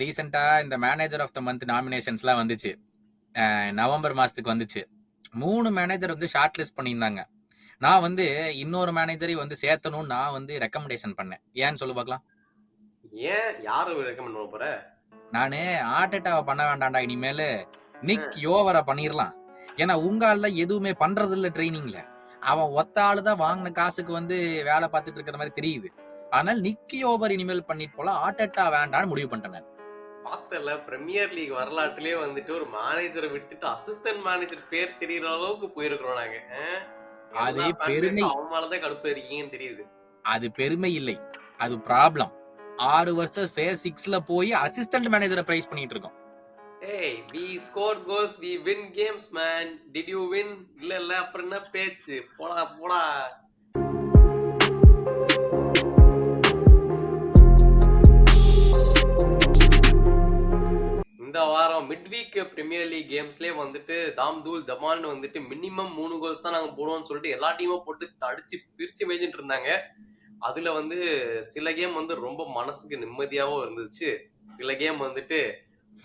ரீசெண்டா இந்த manager of the month நாமினேஷன்ஸ்லாம் வந்துச்சு. நவம்பர் மாசத்துக்கு வந்துச்சு. 3 மேனேஜர் வந்து ஷார்ட் லிஸ்ட் பண்ணியிருந்தாங்க. நான் வந்து இன்னொரு மேனேஜரையும் வந்து சேர்த்தணும்னு நான் வந்து ரெக்கமெண்டேஷன் பண்ணேன். ஏன்னு சொல்லு பார்க்கலாம்? ஏன் யாரு ரெக்கமெண்ட் பண்ண போற? நானு ஆர்டெட்டாவை பண்ண வேண்டாம்டா இனிமேலு. நிக் யோவரை பண்ணிரலாம். ஏன்னா உங்க ஆள்ல எதுவுமே பண்றது இல்ல ட்ரைனிங்ல. அவன் ஒத்த ஆளு தான் வாங்கின காசுக்கு வந்து வேலை பார்த்துட்டு இருக்கிற மாதிரி தெரியுது. ஆனால் நிக் யோவர் இனிமேல் பண்ணிட்டு போலாம். ஆர்டெட்டா வேண்டாம்னு முடிவு பண்ணிட்டேன் நான். பார்த்தல பிரீமியர் லீக் வரலாற்றிலே வந்துட்டு ஒரு மேனேஜரை விட்டுட்டு அசிஸ்டன்ட் மேனேஜர் பேர் தெரியற அளவுக்கு போயிருக்கிறோம் நாங்க. அது எல்லா பெருமை. அவன் மேலதான் கடுப்பு இருக்கீங்கன்னு தெரியுது. அது பெருமை இல்லை, அது ப்ராப்ளம். 6 வருஷம் ஃபேஸ் 6ல போய் அசிஸ்டன்ட் மேனேஜரை பிரைஸ் பண்ணிட்டு இருக்கோம். Hey, we scored goals, we win games, man. Did you win? இல்ல அப்புறம் என்ன பேச்சு? போடா போடா. இந்த வாரம் மிட் வீக் பிரீமியர் லீக் கேம்ஸ்லயே வந்துட்டு தாம் தூள் தமால்னு வந்துட்டு மினிமம் 3 கோல்ஸ் தான் நாங்க போடுவோம்னு சொல்லிட்டு எல்லா டீமும் போட்டு அடிச்சு பிரிச்சு மேய்ஞ்சிட்டு இருந்தாங்க. அதுல வந்து சில கேம் வந்து ரொம்ப மனசுக்கு நிம்மதியாவும் இருந்துச்சு. சில கேம் வந்துட்டு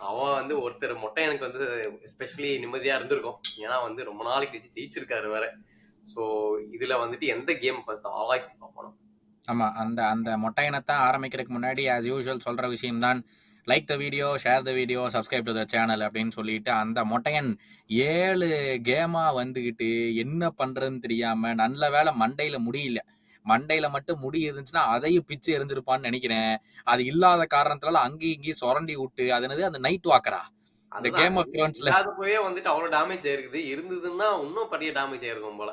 அவன் வந்து ஒருத்தர் மொட்டை எனக்கு வந்து எஸ்பெஷலி நிம்மதியா இருந்திருக்கும். ஏன்னா வந்து ரொம்ப நாளைக்கு வச்சு ஜெயிச்சிருக்காரு வேற. ஸோ இதுல வந்துட்டு எந்த கேம் ஃபர்ஸ்ட் ஆவாய்ஸ் பார்க்கணும். ஆமா, அந்த அந்த மொட்டையனத்தான் ஆரம்பிக்கிறதுக்கு முன்னாடி ஆஸ் யூஷுவல் சொல்ற விஷயம் தான், like the video, share the video, subscribe to the channel அப்படின்னு சொல்லிட்டு அந்த மொட்டையன் 7 கேமா வந்துகிட்டு என்ன பண்றதுன்னு தெரியாம நல்ல வேலை மண்டையில முடியல. மண்டையில மட்டும் முடி இருந்துச்சுன்னா அதையும் பிச்சு எரிஞ்சிருப்பான்னு நினைக்கிறேன். அது இல்லாத காரணத்தினால அங்கேயும் இங்கேயும் சுரண்டி விட்டு அது என்னது அந்த நைட் வாக்கரா இந்த கேம் ஆஃப் த்ரோன்ஸ்ல போயே வந்துட்டு அவ்வளவு டேமேஜ் ஆயிருக்குது. இருந்ததுன்னா இன்னும் பெரிய டேமேஜ் ஆயிருக்கும் போல.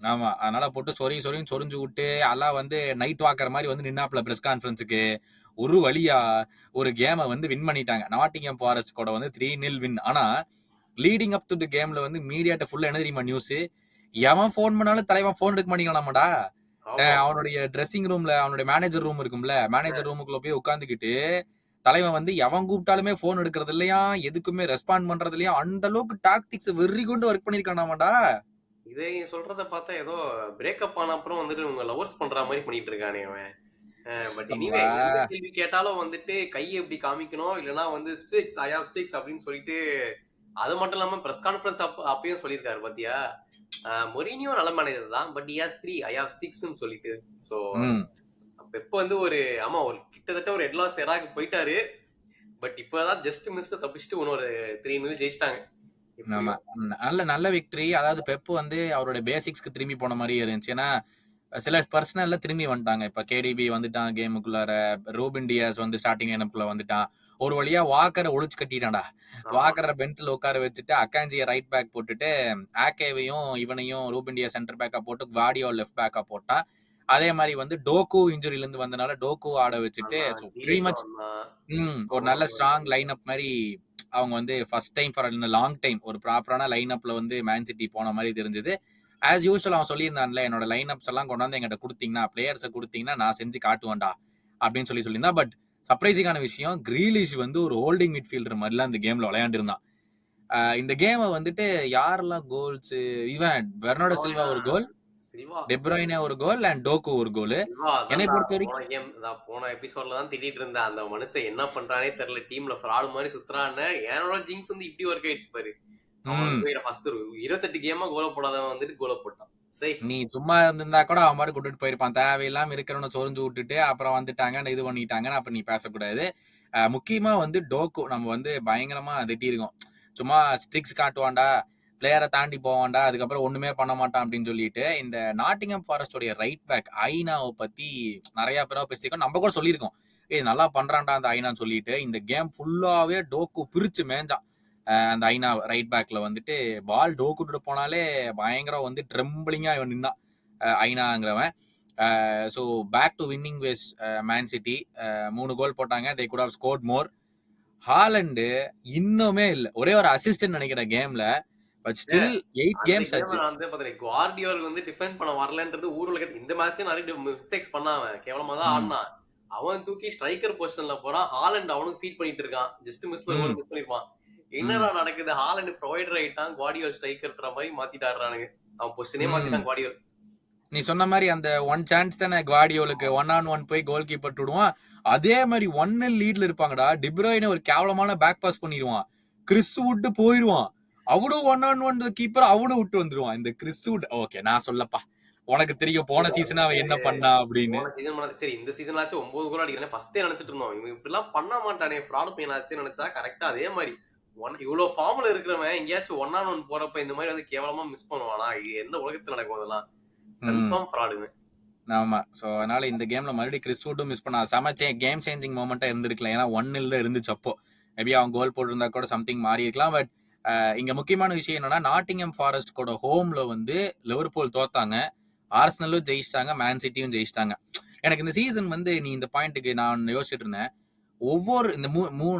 ஆமா, அதனால போட்டு சொரின்னு சொரிஞ்சு விட்டு எல்லாம் வந்து நைட் வாக்கர் மாதிரி வந்து நின்னாப்ல பிரஸ் கான்ஃபரன்ஸுக்கு. ஒரு வழியா ஒரு கேமை வந்து வின் பண்ணிட்டாங்க. நாட்டிங்ஹாம் ஃபாரஸ்ட் கூட வந்து 3-0 வின். ஆனா லீடிங் அப் டு தி கேம்ல வந்து மீடியாட்ட ஃபுல்லா என்ன தெரியுமா நியூஸ்? எவன் போன் பண்ணாலும் தலைவன் போன் எடுக்க மாட்டேங்கிறானாமாடா. அவனுடைய ட்ரெஸ்ஸிங் ரூம்ல அவனுடைய மேனேஜர் ரூம் இருக்கும்ல, மேனேஜர் ரூமுக்குள்ள போய் உட்காந்துக்கிட்டு தலைவன் வந்து எவன் கூப்பிட்டாலுமே போன் எடுக்கிறது இல்லையா, எதுக்குமே ரெஸ்பாண்ட் பண்றது இல்லையா, அந்த அளவுக்கு டாக்டிக்ஸ் வெறி கொண்டு ஒர்க் பண்ணிருக்கானாமாடா. இதை சொல்றத பார்த்தா ஏதோ பிரேக்கப் ஆன அப்புறம் வந்துட்டு உங்க லவர்ஸ் பண்ற மாதிரி பண்ணிட்டு இருக்கானே அவன். பட் எனிவே எந்த கேள்வி கேட்டாலும் வந்துட்டு கையை எப்படி காமிக்கணும், இல்லைன்னா வந்து 6 I have 6 அப்படின்னு சொல்லிட்டு அது மட்டும் இல்லாம பிரஸ் கான்ஃபரன்ஸ் அப்பயும் சொல்லியிருக்காரு பாத்தியா. மொரினியோ நல்ல மேனேஜர் தான், but he has 3 I have 6ன்னு சொல்லிட்டு. ஸோ பெப் வந்து ஒரு ஆமா ஒரு கிட்டத்தட்ட ஒரு ஹெட் லாஸ் எராக்கு போயிட்டாரு. பட் இப்பதான் ஜஸ்ட் மிஸ் தப்பிச்சுட்டு இன்னொரு 3-0 ஜெயிச்சிட்டாங்க. ஆமா, நல்ல விக்டரி. அதாவது பெப் வந்து அவரோட பேசிக்ஸ்க்கு திரும்பி போன மாதிரி இருந்துச்சு. ஏன்னா சில பர்சனல்ல திரும்பி வந்துட்டாங்க. இப்ப கேடிபி வந்துட்டான் கேமுக்குள்ளார, ரூபின் டியாஸ் வந்து ஸ்டார்டிங் லைனப்ல வந்துட்டான். ஒரு வழியா வாக்கரை ஒழிச்சு கட்டிட்டான்டா. வாக்கரை பெஞ்ச்ல உட்கார வச்சுட்டு அக்காஞ்சியை ரைட் பேக் போட்டுட்டு ஆக்கேவையும் இவனையும் ரூபின் டியாஸ் சென்டர் பேக்கா போட்டு குவார்டியோ லெஃப்ட் பேக்கா போட்டான். அதே மாதிரி வந்து டோக்கு இன்ஜுரியில இருந்து வந்தனால டோக்கு ஆட வச்சுட்டு ஒரு நல்ல ஸ்ட்ராங் லைன் அப் மாதிரி அவங்க வந்து first time for long time ஒரு ப்ராப்பரான லைன் அப்ல வந்து மேன் சிட்டி போன மாதிரி தெரிஞ்சது. ஆஸ் யூஸ்வல் அவன் சொல்லியிருந்தான்ல, என்னோட லைன் அப்ஸ் எல்லாம் கொண்டாந்து எங்கிட்ட கொடுத்தீங்கன்னா, பிளேயர்ஸை கொடுத்தீங்கன்னா நான் செஞ்சு காட்டுவேன்டா அப்படின்னு சொல்லியிருந்தான். பட் சர்ப்ரைசிங்கான விஷயம், கிரீலிஷ் வந்து ஒரு ஹோல்டிங் மிட்ஃபீல்டர் மாதிரிலாம் இந்த கேம்ல விளையாண்டிருந்தான். இந்த கேமை வந்துட்டு யாரெல்லாம் கோல்ஸ், இவன் பெர்னார்டோ சில்வா ஒரு கோல், டெப்ராய்னே ஒரு கோல் அண்ட் டோக்கு ஒரு கோல். என்னை பொறுத்த வரைக்கும் போன எபிசோட்ல தான் திட்டிட்டு இருந்தேன், அந்த மனுஷன் என்ன பண்றானே தெரியல, டீம்ல ஃப்ராட் மாதிரி சுத்துறான்னு. என்னோட ஜிங்ஸ் வந்து இப்படி ஒர்க் ஆயிடுச்சு பாரு. 28 கேமா கோல போடாதவன் வந்துட்டு கோல போட்டான். நீ சும்மா இருந்திருந்தா கூட அவன் மாதிரி கூட்டிட்டு போயிருப்பான். தேவையில்லாம இருக்கிறவன சொரிஞ்சு விட்டுட்டு அப்புறம் வந்துட்டாங்க இது பண்ணிட்டாங்கன்னு அப்ப நீ பேசக்கூடாது. முக்கியமா வந்து டோக்கு நம்ம வந்து பயங்கரமா திட்டிருக்கோம். சும்மா ஸ்ட்ரிக்ஸ் காட்டுவான்டா, பிளேயரை தாண்டி போவான்டா, அதுக்கப்புறம் ஒண்ணுமே பண்ண மாட்டான் அப்படின்னு சொல்லிட்டு. இந்த நாட்டிங்ஹாம் ஃபாரஸ்டோடைய ரைட் பேக் ஐனாவை பத்தி நிறைய பேரா பேசியிருக்கோம். நம்ம கூட சொல்லியிருக்கோம், நல்லா பண்றான்டா அந்த ஐனான்னு சொல்லிட்டு. இந்த கேம் ஃபுல்லாவே டோக்கு பிரிச்சு மேஞ்சான். அந்த ஐனா ரைட் பேக்ல வந்துட்டு பால் டோக்குட்டு போனாலே பயங்கரம் வந்து ட்ரெம்பிளிங்கா இவன் நின்னான் ஐனாங்கிறவன். So back to winning ways Man City. 3 goal போட்டாங்க. They could have scored more. Haaland இன்னுமே இல்ல, ஒரே ஒரு அசிஸ்டன்ட் நினைக்கிற கேம்ல. பட் ஸ்டில் 8 கேம்ஸ் ஆச்சு. குவார்டியோல் வந்து டிஃபெண்ட் பண்ண வரலன்றது ஊர்ல இந்த மேட்ச்ல நிறைய மிஸ்டேக்ஸ் பண்ணாம கேவலமா தான் ஆடினான். அவன் தூக்கி ஸ்ட்ரைக்கர் பொசிஷன்ல போறான். ஹாலண்ட் அவனுக்கு ஃபீட் பண்ணிட்டு இருக்கான். ஜஸ்ட் மிஸ்ல மிஸ் பண்ணிருப்பான். என்னடா நடக்குது, ஹாலண்ட் ப்ரொவைடர் ஆயிட்டான், குவார்டியோல் ஸ்ட்ரைக்கர்ன்ற மாதிரி மாத்திட்டாருறானுங்க. அவன் பொசிஷனே மாத்திட்டான் குவார்டியோல். நீ சொன்ன மாதிரி அந்த ஒன் சான்ஸ் தானே குவார்டியோலுக்கு 1-on-1 போய் கோல் கீப்பர் விடுவான். அதே மாதிரி 1-0 லீட்ல இருப்பாங்கடா. டிப்ரோயின ஒரு கேவலமான பேக் பாஸ் பண்ணிடுவான். கிறிஸ் வுட் போயிருவான். அவனும் 1-on-1 கீப்பர் அவனும் விட்டு வந்துருவான். இந்த கிறிஸ் வுட் ஓகே நான் சொல்லப்பா. உனக்கு தெரியும் போன சீசன் அவன் என்ன பண்ணா அப்படின்னு. போன சீசன் சரி இந்த சீசன்லாச்சும் 9 கோல் அடிக்கிறேன் ஃபர்ஸ்டே நினைச்சிட்டு இருந்தோம். இவன் இப்படிலாம் பண்ண மாட்டானே ஃப்ராட் பையனாச்சு நினைச்சா கரெக்டா அதே மாதிரி இவ்வளவு ஃபார்ம்ல இருக்கிறவன் எங்கேயாச்சும் 1-on-1 போறப்ப இந்த மாதிரி வந்து கேவலமா மிஸ் பண்ணுவானா? இது எந்த உலகத்துல நடக்கும் அதெல்லாம்? கன்ஃபார்ம் ஃப்ராடுங்க. ஆமா. சோ அதனால இந்த கேம்ல மறுபடியும் கிறிஸ் வுட்டும் மிஸ் பண்ணா. செம கேம் சேஞ்சிங் மொமெண்டா இருந்திருக்கலாம். ஏன்னா 1-0 தான் இருந்துச்சு அப்போ. மேபி அவன் கோல் போட்டிருந்தா கூட சம்திங் மாறி இருக்கலாம். பட் இங்க முக்கியமான விஷயம் என்னன்னா நாட்டிங்ஹாம் ஃபாரஸ்ட் கூட ஹோம்ல வந்து லிவர்பூல் தோத்தாங்க. ஆர்சனலும் ஜெயிச்சிட்டாங்க, மேன் சிட்டியும் ஜெயிச்சிட்டாங்க. எனக்கு இந்த சீசன் வந்து நீ இந்த பாயிண்ட்டுக்கு நான் யோசிச்சுட்டு இருந்தேன். ஒவ்வொரு இந்த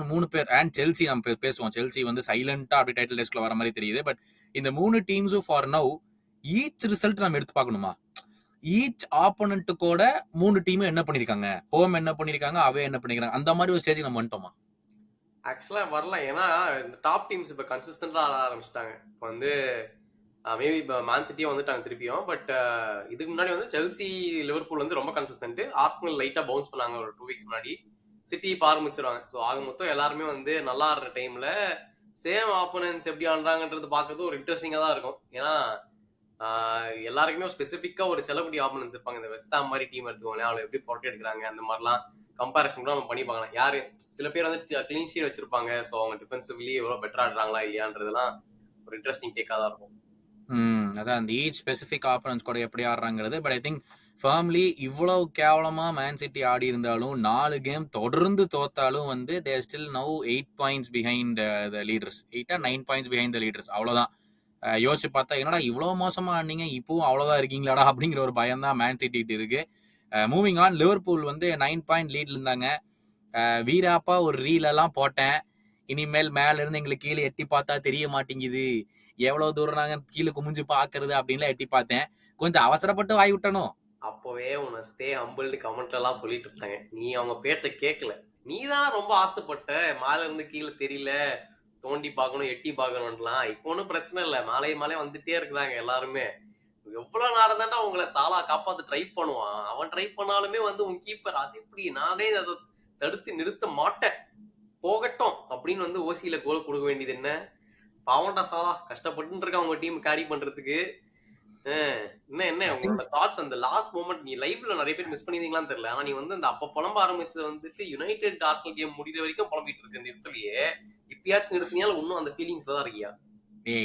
மூணு பேர் அண்ட் செல்சி நம்ம பேசுவோம். செல்சி வந்து சைலண்டா அப்படி டைட்டில் ரேஸ்க்குள்ள வர மாதிரி தெரியுது. பட் இந்த 3 டீம்ஸும் ஃபார் நவ் ஈச் ரிசல்ட் நம்ம எடுத்து பார்க்கணுமா? ஈச் ஆப்போனன்ட் கூட 3 டீமும் என்ன பண்ணிருக்காங்க, ஹோம் என்ன பண்ணிருக்காங்க, அவே என்ன பண்ணிருக்காங்க, அந்த மாதிரி ஒரு ஸ்டேஜ் நம்ம வந்துட்டோமா? ஆக்சுவலா வரலாம். ஏன்னா இந்த டாப் டீம்ஸ் இப்ப கன்சிஸ்டன்டா ஆட ஆரம்பிச்சிட்டாங்க. இப்ப வந்து மேபி இப்போ மேன் சிட்டியும் வந்துட்டாங்க திருப்பியும். பட் இதுக்கு முன்னாடி வந்து செல்சி லிவர்பூல் வந்து ரொம்ப கன்சிஸ்டன்ட். ஆர்சனல் லைட்டா பவுன்ஸ் பண்ணாங்க ஒரு 2 வீக்ஸ் முன்னாடி. சிட்டி இப்போ ஆரம்பிச்சிருவாங்க. ஸோ ஆக மொத்தம் எல்லாருமே வந்து நல்லா ஆடுற டைம்ல சேம் ஆப்போனன்ஸ் எப்படி ஆடுறாங்கன்றது பார்க்கறது ஒரு இன்ட்ரெஸ்டிங்கா தான் இருக்கும். ஏன்னா எல்லாருக்குமே ஸ்பெசிஃபிக்கா ஒரு செல்லக்குடி ஆப்போனன்ஸ் இருப்பாங்க. இந்த வெஸ்டாம் மாதிரி டீம் எடுத்துக்கோங்களேன், அவளை எப்படி பொருட்டி எடுக்கிறாங்க அந்த மாதிரிலாம் கம்பேரிசன் கூட நம்ம பண்ணி பார்க்கலாம். யாரு சில பேர் வந்து கிளீன் ஷீட் வச்சிருப்பாங்க. ஸோ அவங்க டிஃபென்சிவ்லி எவ்வளோ பெட்டரா ஆடுறாங்களா இல்லையான்றதுலாம் ஒரு இன்ட்ரெஸ்டிங் டேக்காக தான் இருக்கும். அதான் அந்த ஈச் ஸ்பெசிஃபிக் ஆப்பனன்ஸ் கூட எப்படி ஆடுறாங்கிறது. பட் ஐ திங்க் ஃபர்ம்லி இவ்வளவு கேவலமா மேன் சிட்டி ஆடி இருந்தாலும் 4 கேம் தொடர்ந்து தோத்தாலும் வந்து there still now 8 points behind the leaders. 8 or 9 points behind the leaders. அவ்வளவுதான். யோசிச்சு பார்த்தா என்னடா இவ்வளவு மோசமா ஆனீங்க இப்பவும் அவ்வளவுதான் இருக்கீங்களாடா அப்படிங்கிற ஒரு பயம் தான் மேன் சிட்டி இருக்கு. மூவிங் ஆன், லிவர்பூல் வந்து 9 பாயிண்ட் லீட்ல இருந்தாங்க. வீராப்பா ஒரு ரீல் எல்லாம் போட்டேன். இனிமேல் மேல இருந்து எங்களுக்கு கீழே எட்டி பார்த்தா தெரிய மாட்டேங்குது, எவ்வளவு தூரம் நாங்க கீழே குமிஞ்சு பாக்குறது அப்படின்லாம் எட்டி பார்த்தேன். கொஞ்சம் அவசரப்பட்டு வாய் விட்டனும். அப்பவே உன்னை ஸ்டே ஹம்பிள்னு கமெண்ட்ல எல்லாம் சொல்லிட்டு இருந்தாங்க. நீ அவங்க பேச்ச கேட்கல. நீ தான் ரொம்ப ஆசைப்பட்ட மேல இருந்து கீழே தெரியல, தோண்டி பார்க்கணும் எட்டி பார்க்கணும்லாம். இப்போ ஒன்றும் பிரச்சனை இல்லை, மேலே வந்துட்டே இருக்கிறாங்க எல்லாருமே. எவ்வளவு நேரம் தாண்டா உங்களை சாலா காப்பாத்து ட்ரை பண்ணுவான். அவன் ட்ரை பண்ணாலுமே வந்து உன் கீப்பர் அது இப்படி நானே அதை தடுத்து நிறுத்த மாட்டேன் போகட்டும் அப்படின்னு வந்து ஓசியில கோல் கொடுக்க வேண்டியது என்ன? பாவண்டா சாலா கஷ்டப்பட்டு இருக்கான் உங்க டீம் கேரி பண்றதுக்கு. என்ன உங்களோட தாட்ஸ் அந்த லாஸ்ட் மொமெண்ட் நீ லைவ்ல நிறைய பேர் மிஸ் பண்ணிருந்தீங்களான்னு தெரியல. ஆனா நீ வந்து அந்த அப்ப புலம்ப ஆரம்பிச்சது வந்துட்டு யுனைடெட் ஆர்சனல் கேம் முடிந்த வரைக்கும் புலம்பிட்டு இருக்கு இந்த இடத்துலயே. இப்பயாச்சும் நிறுத்தினால இன்னும் அந்த ஃபீலிங்ஸ்ல தான் இருக்கியா?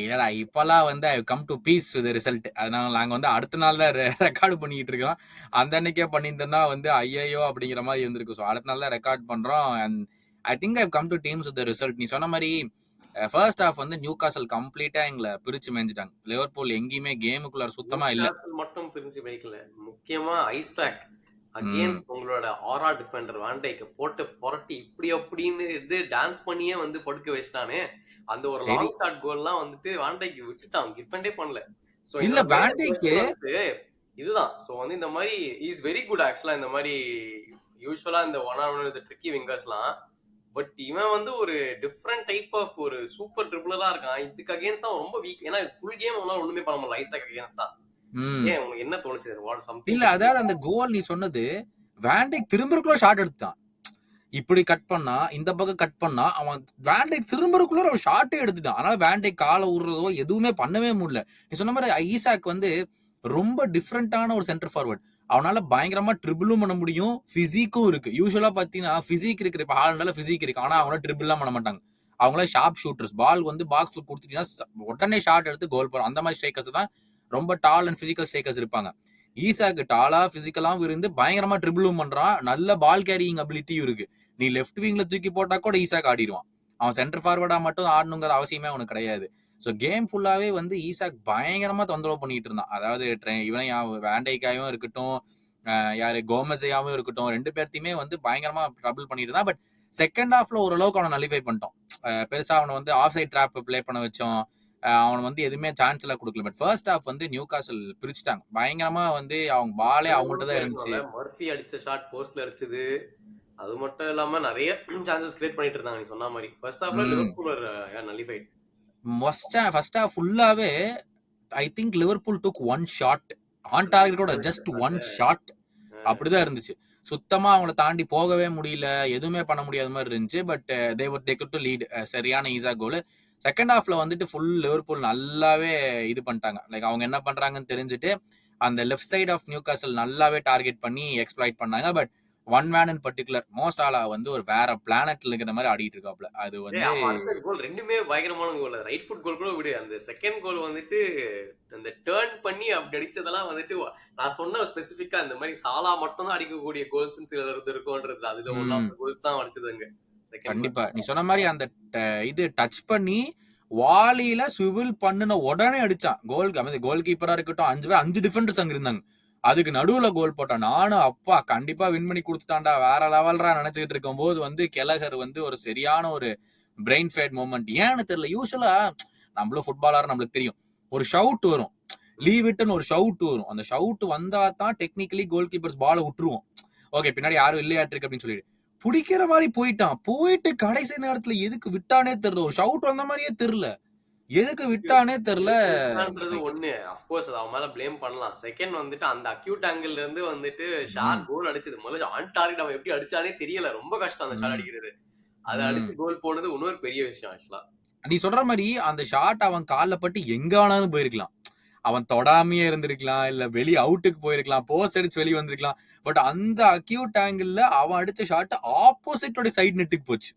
இல்லடா இப்பெல்லாம் வந்து I come to peace with result. அதனால நாங்க வந்து அடுத்த நாள்ல ரெக்கார்டு பண்ணிட்டு இருக்கோம். அந்த அன்னைக்கே பண்ணியிருந்தோம்னா வந்து ஐயோ அப்படிங்கிற மாதிரி இருந்திருக்கு. ஸோ அடுத்த நாள் தான் ரெக்கார்ட் பண்றோம். And I think I come to teams with result. நீ சொன்ன மாதிரி ஃபர்ஸ்ட் ஹாஃப் வந்து நியூ காசல் கம்ப்ளீட்டா எங்களை பிரிச்சு மேய்ஞ்சிட்டாங்க. லிவர்பூல் எங்கேயுமே கேமுக்குள்ள சுத்தமா இல்ல. மட்டும் பிரிஞ்சு மேய்க்கல, முக்கியமா ஐசாக் அகேன்ஸ்ட் உங்களோட ஆரா டிஃபெண்டர் வாண்டைக்கு போட்டு புரட்டி இப்படி அப்படின்னு இது டான்ஸ் பண்ணியே வந்து படுக்க வச்சிட்டானே. அந்த ஒரு லாங் ஷாட் கோல்லாம் வந்துட்டு வாண்டைக்கு விட்டுட்டான், டிஃபெண்டே பண்ணல. சோ இல்ல வாண்டைக்கு இதுதான். சோ வந்து இந்த மாதிரி இஸ் வெரி குட் ஆக்சுவலா. இந்த மாதிரி யூசுவலா இந்த 1-on-1 வித் ட்ரிக்கி விங்கர்ஸ்லாம். பட் இவன் வந்து ஒரு டிஃப்ரெண்ட் டைப் ஆஃப் ஒரு சூப்பர் ட்ரிபிளரா இருக்கான். இதுக்கு அகேன்ஸ்ட் தான் ரொம்ப வீக். ஏன்னா ஃபுல் கேம் அவனால ஒண்ணுமே பண்ண முடியல ஐசாக் அகேன்ஸ்ட் தான். ஏன் உங்களுக்கு என்ன தோணுச்சு? இல்ல அதாவது அந்த கோல் நீ சொன்னது வாண்டைக் திரும்பறக்குள்ள ஷாட் எடுத்தான். இப்படி கட் பண்ணா இந்த பக்கம் கட் பண்ணா அவன் வாண்டைக் திரும்பறக்குள்ள அவன் ஷாட்டே எடுத்துட்டான். அதனால வாண்டைக் காலை விடுறதோ எதுவுமே பண்ணவே முடியல. நீ சொன்ன மாதிரி ஈசாக் வந்து ரொம்ப டிஃப்ரெண்டான ஒரு சென்டர் ஃபார்வர்ட். அவனால பயங்கரமா ட்ரிபிளும் பண்ண முடியும், பிசிக்கும் இருக்கு. யூஸ்வலா பாத்தீங்கன்னா பிசிக் இருக்கிற இப்ப ஹாலண்டால பிசிக் இருக்கு, ஆனா அவங்கள ட்ரிபிள் எல்லாம் பண்ண மாட்டாங்க. அவங்கள ஷார்ப் ஷூட்டர்ஸ். பால் வந்து பாக்ஸ்ல கொடுத்துட்டீங்கன்னா உடனே ஷாட் எடுத்து கோல் போறோம். அந்த மாதிரி ஸ்ட்ரைக்கர்ஸ் தான் ரொம்ப டால் அண்ட் பிசிக்கல் ஸ்ட்ரைக்கர்ஸ் இருப்பாங்க. ஈசாக்கு டாலா பிசிக்கலாவும் இருந்து பயங்கரமா ட்ரிபிளும் பண்றான், நல்ல பால் கேரியிங் அபிலிட்டியும் இருக்கு. நீ லெஃப்ட் விங்ல தூக்கி போட்டா கூட ஈசாக் ஆடிடுவான். அவன் சென்டர் ஃபார்வர்டா மட்டும் ஆடணுங்கிற அவசியமே அவனுக்கு கிடையாது. ஸோ கேம் ஃபுல்லாவே வந்து ஈசாக் பயங்கரமா தொந்தரவு பண்ணிட்டு இருந்தான். அதாவது இவனை வேண்டைக்காயும் இருக்கட்டும், யாரு கோமஸையாவும் இருக்கட்டும், 2 பேர்த்தையுமே வந்து பயங்கரமா ட்ரபிள் பண்ணிட்டு இருந்தான். பட் செகண்ட் ஹாஃப்ல ஓரளவுக்கு அவனை நலிஃபை பண்ணிட்டோம். பெருசா அவனை வந்து ஆஃப் சைட் ட்ராப் பிளே பண்ண வச்சோம். அவன் வந்து எதுவுமே சான்ஸ் எல்லாம் கொடுக்கல. பட் ஃபர்ஸ்ட் ஹாஃப் வந்து நியூ காசல் பிரிச்சுட்டாங்க பயங்கரமா. வந்து அவங்க பாலே அவங்கள்ட்ட தான் இருந்துச்சு. மர்ஃபி அடிச்ச ஷாட் போஸ்ட்ல அடிச்சது, அது மட்டும் இல்லாம நிறைய சான்சஸ் கிரியேட் பண்ணிட்டு இருந்தாங்க. நீ சொன்ன மாதிரி ஃபர்ஸ்ட் ஹாஃப்ல லிவர்பூல் நலிஃபைட். ஃபர்ஸ்ட் ஹாஃப் ஃபுல்லாவே I think Liverpool took 1 shot on target கூட, ஜஸ்ட் 1 ஷாட் அப்படிதான் இருந்துச்சு. சுத்தமா அவங்கள தாண்டி போகவே முடியல, எதுவுமே பண்ண முடியாத மாதிரி இருந்துச்சு. But they good to lead. சரியான ஈஸா கோல். செகண்ட் ஹாஃப்ல வந்துட்டு ஃபுல் லிவர்பூல் நல்லாவே இது பண்ணிட்டாங்க. லைக் அவங்க என்ன பண்றாங்கன்னு தெரிஞ்சுட்டு அந்த left side of Newcastle நல்லாவே டார்கெட் பண்ணி எக்ஸ்ப்ளாய்ட் பண்ணாங்க. But one man in particular Mo Salah வந்து ஒரு வேற பிளானட்ல இருக்கிற மாதிரி ஆடிட்டு இருக்காப்ல. அது வந்து அவன் அடுத்த கோல் 2மே பயங்கரமான கோல். ரைட் ஃபுட் கோல் கூட விடு. அந்த செகண்ட் கோல் வந்துட்டு அந்த டர்ன் பண்ணி அப்படி அடிச்சதெல்லாம் வந்துட்டு நான் சொன்ன ஸ்பெசிஃபிக்கா இந்த மாதிரி சாலா மட்டும் தான் அடிக்கக்கூடிய கோல்ஸ் சில இருக்கும்ன்றது. அதுல ஒன் ஆஃப் த கோல்ஸ் தான் அடிச்சதுங்க. கண்டிப்பா நீ சொன்ன மாதிரி அந்த இது டச் பண்ணி வாலியில ஸ்விவில் பண்ணுன உடனே அடிச்சான். கோல் கீப்பரா இருக்கட்டும், 5 டிஃபெண்டர்ஸ் அங்க இருந்தாங்க. அதுக்கு நடுவுல கோல் போட்டான். நானும் அப்பா கண்டிப்பா வின் பண்ணி கொடுத்துட்டான்டா, வேற லெவல்ரா நினைச்சுக்கிட்டு இருக்கும் போது வந்து கெலகர் வந்து ஒரு சரியான ஒரு பிரெயின் ஃபேட் மூமெண்ட். ஏன்னு தெரியல. யூஸ்வலா நம்மளும் ஃபுட்பாலர், நம்மளுக்கு தெரியும், ஒரு ஷவுட் வரும், லீவ் இட்னு ஒரு ஷவுட் வரும். அந்த ஷவுட் வந்தா தான் டெக்னிக்கலி கோல் கீப்பர்ஸ் பால விட்டுருவோம். ஓகே பின்னாடி யாரும் இல்லையாட்டிருக்கு அப்படின்னு சொல்லிட்டு பிடிக்கிற மாதிரி போயிட்டு கடைசி நேரத்துல எதுக்கு விட்டானே தெரியல. ஒரு ஷவுட் வந்த மாதிரியே தெரியல, எதுக்கு விட்டானே தெரியல. ஒண்ணு அஃப்கோர்ஸ் அவன் மேல பிளேம் பண்ணலாம். செகண்ட் வந்துட்டு அந்த அக்யூட் ஆங்கிள் இருந்து வந்துட்டு ஷாட் கோல் அடிச்சது. முதல்ல ஆன் டார்கெட் அவன் எப்படி அடிச்சானே தெரியல. ரொம்ப கஷ்டம் அந்த ஷாட் அடிக்கிறது. அதை அடிச்சு கோல் போனது இன்னொரு பெரிய விஷயம் ஆக்சுவலா. நீ சொல்ற மாதிரி அந்த ஷாட் அவன் கால்ல பட்டு எங்க வேணாலும் போயிருக்கலாம். அவன் தொடாமையே இருந்திருக்கலாம், இல்ல வெளியே அவுட்டுக்கு போயிருக்கலாம், போஸ்ட் அடிச்சு வெளியே வந்திருக்கலாம். பட் அந்த அக்யூட் ஆங்கிள் அவன் அடிச்ச ஷாட் ஆப்போசிட்டோட சைடு நெட்டுக்கு போச்சு.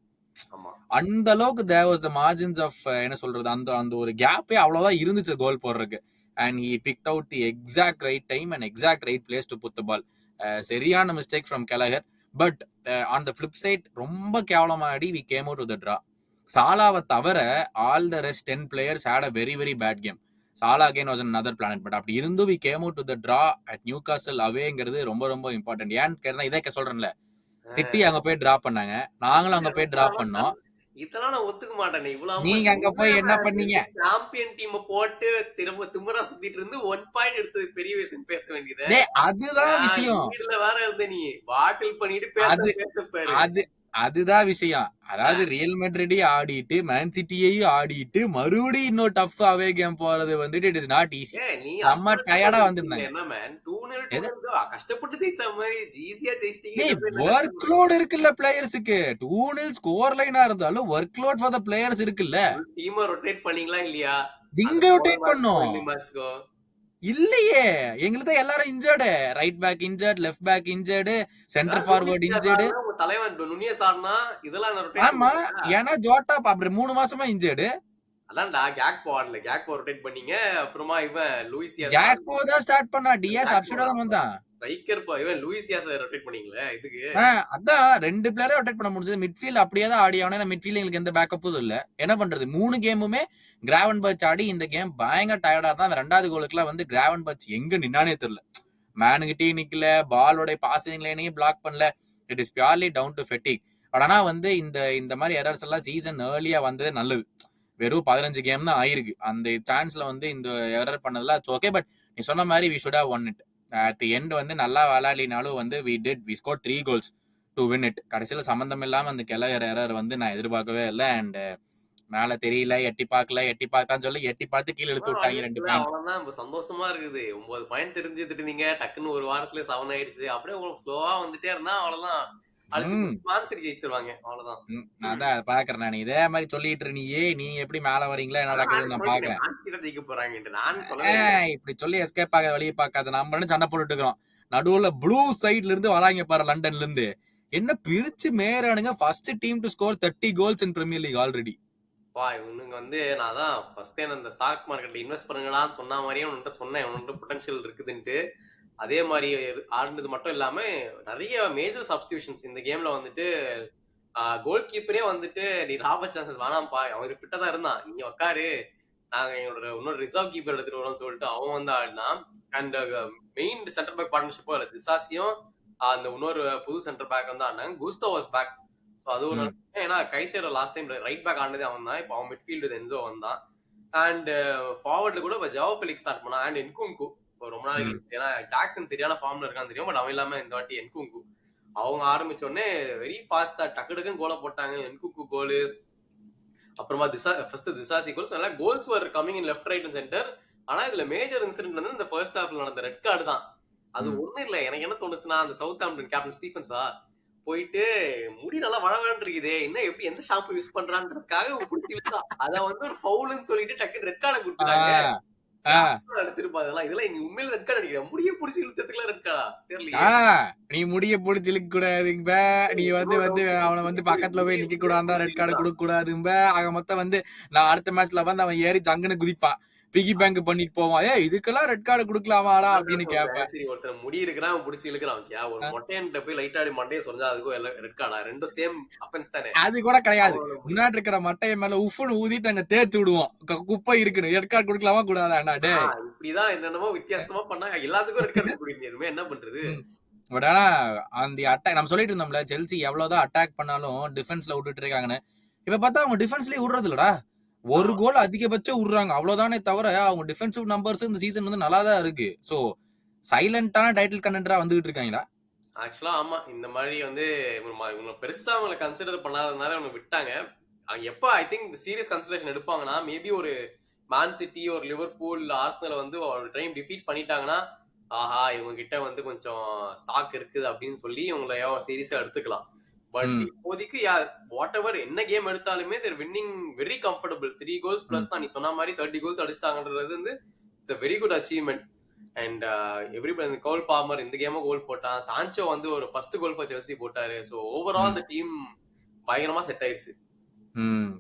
அந்த அளவுக்கு there was the margins of என்ன சொல்றது, அந்த அந்த ஒரு கேப்பே அவ்வளவுதான் இருந்துச்சு கோல் போடுறதுக்கு. And he picked out the exact right time and exact right place to put the ball. சரியான mistake from Kelleher. But on the flip side ரொம்ப கேவலமாடி we came out with the draw. சாலாவை தவிர all the rest 10 players had a very very bad game. Salah again was another planet. But அப்படி இருந்தும் we came out to the draw at Newcastle அவேங்கிறது ரொம்ப ரொம்ப important. ஏன்னு கேட்டா இதே சொல்றேன்ல, சிட்டி அங்க போய் டிரா பண்ணாங்க, நாங்களும் அங்க போய் டிரா பண்ணோம். இதெல்லாம் நான் ஒத்துக்க மாட்டேன். நீங்க அங்க போய் என்ன பண்ணீங்க? சாம்பியன் டீம் போட்டு திரும்ப திமிரா சுத்திட்டு இருந்து 1 பாயிண்ட் எடுத்தது பெரிய விஷயம் பேச வேண்டியது. அதுதான் விஷயம். வீட்ல வேற இருந்த நீ பாட்டில் பண்ணிட்டு பேச அதுதான் விஷயம். அதாவது ரியல் மெட்ரிட் ஆடிட்டு மேன் சிட்டியையும் ஆடிட்டு மறுபடியும் இன்னொரு டஃப் அவே கேம் போறது வந்துட்டு இட் இஸ் நாட் ஈஸி. நம்ம டயர்டா வந்திருந்தாங்க. என்ன மேன் 2-0 கஷ்டப்பட்டு ஜெயிச்ச மாதிரி ஈஸியா ஜெயிச்சிட்டீங்க. வொர்க் லோட் இருக்குல்ல பிளேயர்ஸ்க்கு. 2-0 ஸ்கோர் லைனா இருந்தாலும் work load for the players இருக்குல்ல. டீம் ரொட்டேட் பண்ணீங்களா இல்லையா? எங்க ரொட்டேட் பண்ணோம்? இல்லையே, எங்களுக்கு தான் எல்லாரும் injured. Right back injured, left back injured, centre forward injured. தலைவன் நுனியஸ் ஆடுனா இதெல்லாம் ஆமா, ஏன்னா ஜோட்டா அப்புறம் 3 மாசமா இன்ஜர்டு. அதான்டா கேக்போ ஆடல. கேக்போ ரொட்டேட் பண்ணீங்க. அப்புறமா இவன் லூயிஸ் டியாஸ் கேக்போ தான் ஸ்டார்ட் பண்ணா. டியாஸ் சப்ஸ்டிட்யூட்டா தான் வந்தான். ஸ்ட்ரைக்கர் இவன் லூயிஸ் டியாஸ் ரொட்டேட் பண்ணீங்களே இதுக்கு. அதான் 2 பிளேயரே ரொட்டேட் பண்ண முடிஞ்சது. மிட்ஃபீல்ட் அப்படியே தான் ஆடி ஆவனே. மிட்ஃபீல்ட் எங்களுக்கு எந்த பேக்கப்பும் இல்ல. என்ன பண்றது? 3 கேமுமே கிராவன்பர்ச் ஆடி இந்த கேம் பயங்கர டயர்டா தான். அந்த 2வது கோலுக்குலாம் வந்து கிராவன்பர்ச் எங்க நின்னானே தெரியல. மேனுகிட்டே நிக்கல, பாலோட பாசிங் லைனையும் பிளாக் பண்ணல. It is purely down to fatigue. But ஆனா வந்து இந்த மாதிரி எரர்ஸ் எல்லாம் சீசன் ஏர்லியா வந்ததே நல்லது. வெறும் 15 கேம் தான் ஆயிருக்கு. அந்த சான்ஸ்ல வந்து இந்த எரர் பண்ணதுல ஓகே. பட் நீ சொன்ன மாதிரி we should have won it. At the end வந்து நல்லா விளையாடினாலும் வந்து we score 3 goals to win it. கடைசியில சம்பந்தம் இல்லாம அந்த கெலகர் எரர் வந்து நான் எதிர்பார்க்கவே இல்லை. அண்ட் மேல தெரியல, எட்டி பார்த்தான்னு சொல்லி எட்டி பார்த்து கீழே இழுத்து விட்டாங்க 2 பாயிண்ட். அவ்வளவுதான் சந்தோஷமா இருக்குது. 9 பாயிண்ட் தெரிஞ்சுட்டு இருந்தீங்க, டக்குன்னு ஒரு வாரத்துல 7 ஆயிடுச்சு. அப்படியே உங்களுக்கு ஸ்லோவா வந்துட்டே இருந்தா அவ்வளவுதான். ஜெயிச்சிருவாங்க அவ்வளவுதான். அதான் பாக்குறேன் நான். இதே மாதிரி சொல்லிட்டு இருந்தீங்க, நீ எப்படி மேல வரீங்களா என்ன நடக்குதுன்னு நான் பாக்குறேன். இப்படி சொல்லி எஸ்கேப் ஆக வழியை பார்க்காத நம்ம சண்டை போட்டுட்டு இருக்கிறோம். நடுவுல ப்ளூ சைட்ல இருந்து வராங்க பாரு, லண்டன்ல இருந்து. என்ன பிரிச்சு மேறானுங்க. First team to score 30 goals in Premier League already. இவனுங்க வந்து நான் தான் ஃபர்ஸ்ட் இந்த ஸ்டாக் மார்க்கெட்ல இன்வெஸ்ட் பண்ணுங்களான்னு சொன்ன மாதிரியே உன்கிட்ட சொன்னேன். உன்கிட்ட பொட்டன்ஷியல் இருக்குதுன்ட்டு. அதே மாதிரி ஆடினது மட்டும் இல்லாம நிறைய மேஜர் சப்ஸ்டியூஷன்ஸ் இந்த கேம்ல வந்துட்டு. கோல் கீப்பரே வந்துட்டு நீ ராபர்ட் சான்சஸ் வேணாம்ப்பா, அவரு ஃபிட்டா தான் இருந்தான், நீ உட்காரு, நாங்க எங்களோட இன்னொரு ரிசர்வ் கீப்பர் எடுத்துட்டு வரோம்னு சொல்லிட்டு அவன் வந்து ஆடினான். அண்ட் மெயின் சென்டர் பேக் பார்ட்னர்ஷிப்போ இல்லை, திசாசியும் அந்த இன்னொரு புது சென்டர் பேக் வந்து ஆடினாங்க. குஸ்டோ வாஸ் பேக். ஸோ அது ஒரு ஏன்னா கைசேரோ லாஸ்ட் டைம் ரைட் பேக் ஆனதே அவன் தான். இப்போ அவன் மிட்ஃபீல்டு என்சோ வந்தான். அண்ட் ஃபார்வர்ட்ல கூட இப்போ ஜாவோ ஃபெலிக்ஸ் ஸ்டார்ட் பண்ணான். அண்ட் என்குங்கு ரொம்ப நாள், ஏன்னா ஜாக்சன் சரியான ஃபார்ம்ல இருக்கான்னு தெரியும். பட் அவன் இல்லாம இந்த வாட்டி என்குங்கு அவங்க ஆரம்பிச்ச உடனே வெரி ஃபாஸ்டா டக்கு டக்குன்னு கோலை போட்டாங்க. என்குங்கு கோலு, அப்புறமா திசாசி கோல்ஸ். நல்லா goals were coming in left right and centre. ஆனா இதுல மேஜர் இன்சிடென்ட் வந்து இந்த ஃபர்ஸ்ட் ஹாஃப்ல நடந்த ரெட் கார்டு தான். அது ம். ஒண்ணும் இல்ல. எனக்கு என்ன தோணுச்சுன்னா, அந்த சவுத் ஆம்ப்டன் கேப்டன் ஸ்டீஃபன்ஸா போயிட்டு முடி நல்லா வழவழன்னு இருக்குதே. என்ன எப்படி எந்த ஷாம்பு யூஸ் பண்றான்றதுக்காக புடிச்சு இழுத்தான். அத வந்து ஒரு ஃபவுல்ன்னு சொல்லிட்டு டக்குன்னு ரெட் கார்ட ஆ, குடுத்துட்டாங்க. ஆ, யார் நடிச்சிருப்பா இதெல்லாம்? இதெல்லாம் இங்க உண்மையில ரெட் கார்டு அடிக்கிறேன். முடிய புடிச்சு இழுத்ததுக்குலாம் ரெட் கார்டா? ஆ. தெரியலையே. நீ முடிய புடிச்சு இழுக்க கூடாதும்ப. நீ வந்து இவ்ளோ வந்து டவுட் அவன வந்து பக்கத்துல போய் முடிய நிக்க இப்படியே கூடாதுன்னு புடிச்சு ரெட் கார்டு இழுத்தான். குடுக்க கூடாதும்ப. ஆக மொத்தம் வந்து நான் அடுத்த மேட்ச்ல வந்து அவன் ஏறி ஜங்குன்னு குதிப்பான். பிக்கி பேங்க் பண்ணிட்டு போவான். ஏய் இதுக்கெல்லாம் ரெட் கார்டு குடுக்கலாமாடா அதான் அப்படின்னு சொல்றேன். கேட்பேன். சரி ஒருத்தன் முடி இருக்கிறான், அவன் புடிச்சு இழுக்கிறான். ஒரு அ மொட்டையன்ட்ட போய் லைட்டா அப்படி மண்டைய சொரிஞ்சா அதுக்கும் ரெட் கார்டா? 2ம் சேம் அஃபென்ஸ் தானே. அது கூட கிடையாது. அவனோட முடி. முன்னாடி இருக்கிற மட்டைய மேல உஃப்ன்னு ஊதிட்டு அங்க தேய்ச்சு விடுவோம். குப்பை இருக்குன்னு. ரெட் கார்டு குடுக்கலாமா கூடாதாடா டேய். இப்படிதான் என்னென்னமோ வித்தியாசமா பண்ணா எல்லாத்துக்கும் ரெட் கார்டு குடுக்குறீங்க. என்ன பண்றது? ம். பட் ஆனா அந்த அட்டாக் நம்ம சொல்லிட்டு இருந்தோம்ல, செல்சி எவ்வளவுதான் அட்டாக் பண்ணாலும் டிஃபென்ஸ்ல விட்டுட்டு இருக்காங்கன்னு. இப்ப பார்த்தா அவங்க டிஃபென்ஸ்லயே விடுறது இல்லடா. ஒரு ஆமா. கோல் அதிகபட்சம் விடுறாங்க. அவ்வளவுதானே தவிர அவங்க டிஃபென்சிவ் நம்பர்ஸ் இந்த சீசன் வந்து நல்லா தான் இருக்கு. சோ சைலன்ட்டான டைட்டில் கண்டெண்டரா வந்துகிட்டு இருக்காங்கடா. ஆக்சுவலா ஆமா. இந்த மாரி வந்து இவங்க பெருசா அவங்கள கன்சிடர் பண்ணாததுனால இவங்க விட்டாங்க. எப்ப ஐ திங்க் இந்த சீரியஸ் கன்சிடரேஷன் எடுப்பாங்கன்னா, மேபி ஒரு மான் சிட்டி, ஒரு லிவர்பூல், ஆர்சனல வந்து ஒரு டைம் டிஃபீட் பண்ணிட்டாங்கன்னா, ஆஹா! இவங்க கிட்ட வந்து கொஞ்சம் ஸ்டாக் இருக்குது அப்படின்னு சொல்லி இவங்கள சீரியஸா எடுத்துக்கலாம். பட் ம். இப்போதைக்கு வாட் எவர் என்ன கேம் எடுத்தாலுமே தேர் வின்னிங் வெரி கம்ஃபர்டபிள். 3 கோல்ஸ் ம். பிளஸ் தான். நீ சொன்ன மாரி 30 கோல்ஸ் அடிச்சிட்டாங்கன்றது வந்து it's a very good achievement. And everybody goal bomber இந்த கேமும் கோல் போட்டான். சான்சோ வந்து ஒரு ஃபர்ஸ்ட் கோல் ஃபார் செல்சி போட்டாரு. ஸோ ஓவரால் ம். இந்த டீம் பயங்கரமா செட் ஆயிருச்சு.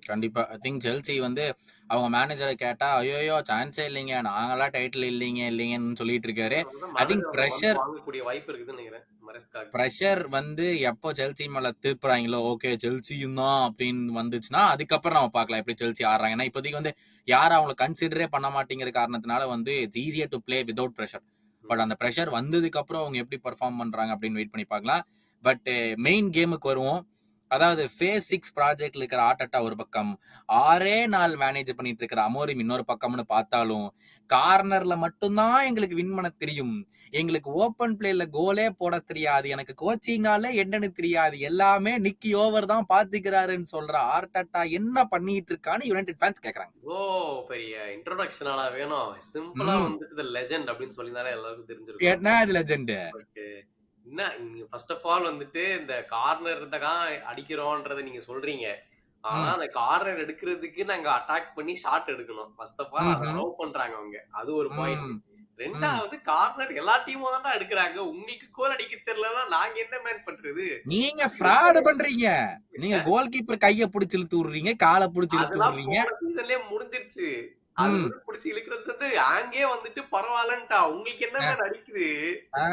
கண்டிப்பா. ஐ திங்க் செல்சி வந்து அவங்க மேனேஜர கேட்டா, "ஐய்யயோ! சான்ஸே இல்லைங்க. நாங்கலாம் டைட்டில் இல்லைங்கன்னு" சொல்லிட்டு இருக்காரு. ஐ திங்க் மேனேஜர் வந்து வந்து பிரஷர் வாங்கக்கூடிய வாய்ப்பு இருக்குதுன்னு நினைக்கிறேன் மரஸ்காக்கு. பிரஷர் வந்து எப்போ செல்சி மேல திருப்புறாங்களோ, ஓகே செல்சியும் தான் அப்படின்னு வந்துச்சுன்னா, அதுக்கப்புறம் நம்ம பார்க்கலாம் எப்படி செல்சி ஆடுறாங்க. ஏன்னா இப்போதைக்கு வந்து யாரும் அவங்கள கன்சிடரே பண்ண மாட்டேங்கிற காரணத்தினால வந்து it's easier to play without pressure. But அந்த பிரஷர் வந்ததுக்கு அப்புறம் அவங்க எப்படி பெர்ஃபார்ம் பண்றாங்க அப்படின்னு வெயிட் பண்ணி பார்க்கலாம். பட் மெயின் கேமுக்கு வருவோம். அதாவது ஃபேஸ் 6 ப்ராஜெக்ட்ல இருக்கிற ஆர்டெட்டா ஒரு பக்கம், 6 நாள் மேனேஜ் பண்ணிட்டு இருக்கிற அமோரிம் இன்னொரு பக்கம்னு பார்த்தாலும், கார்னர்ல மட்டும் தான் எங்களுக்கு வின் பண்ண தெரியும். எங்களுக்கு ஓப்பன் பிளேல கோலே போட தெரியாது. எனக்கு கோச்சிங்னாலே என்னன்னு தெரியாது. எல்லாமே நிக்கி ஓவர் தான் பாத்துக்கிறாருன்னு சொல்ற ஆர்டெட்டா என்ன பண்ணிட்டு இருக்கான்னு யுனைடெட் ஃபேன்ஸ் கேக்குறாங்க. இவ்ளோ பெரிய இன்ட்ரோடக்ஷனாடா வேணும். சிம்பிளா ம். வந்துட்டு தி லெஜெண்ட் அப்படின்னு சொல்லியிருந்தாலே எல்லாருக்கும் தெரிஞ்சிருக்கும். என்ன இது லெஜெண்ட்? பட் என்ன நீங்க ஃபர்ஸ்ட் ஆஃப் ஆல் வந்துட்டு இந்த கார்னர் தான் அடிக்கிறோம்ன்றத நீங்க சொல்றீங்க. ஆனா ம். அந்த கார்னர் எடுக்கிறதுக்கு நாங்க அட்டாக் பண்ணி ஷாட் எடுக்கணும். ஃபர்ஸ்ட் ஆஃப் ஆல் அத ம்ஹ்ம். அலோவ் பண்றாங்க அவங்க. அது ஒரு பாயிண்ட். ம். ம். 2வது கார்னர் எல்லா டீமும் தான்டா எடுக்குறாங்க. உங்களுக்கு கோல் அடிக்க தெரியலன்னா நாங்க என்ன மேன் பண்றது? நீங்க அது ஃப்ராட் பண்றீங்க. நீங்க கோல் கீப்பர் கைய புடிச்சு இழுத்து விடுறீங்க, கால புடிச்சு இழுத்து அதெல்லாம் விடுறீங்க. போன சீசன்லயே முடிஞ்சிருச்சு. அது ம். வந்து புடிச்சு இழுக்கிறது வந்து ஆங்கே வந்துட்டு பரவால்லன்ட்டா. உங்களுக்கு என்ன மேன் அடிக்குது? ஆ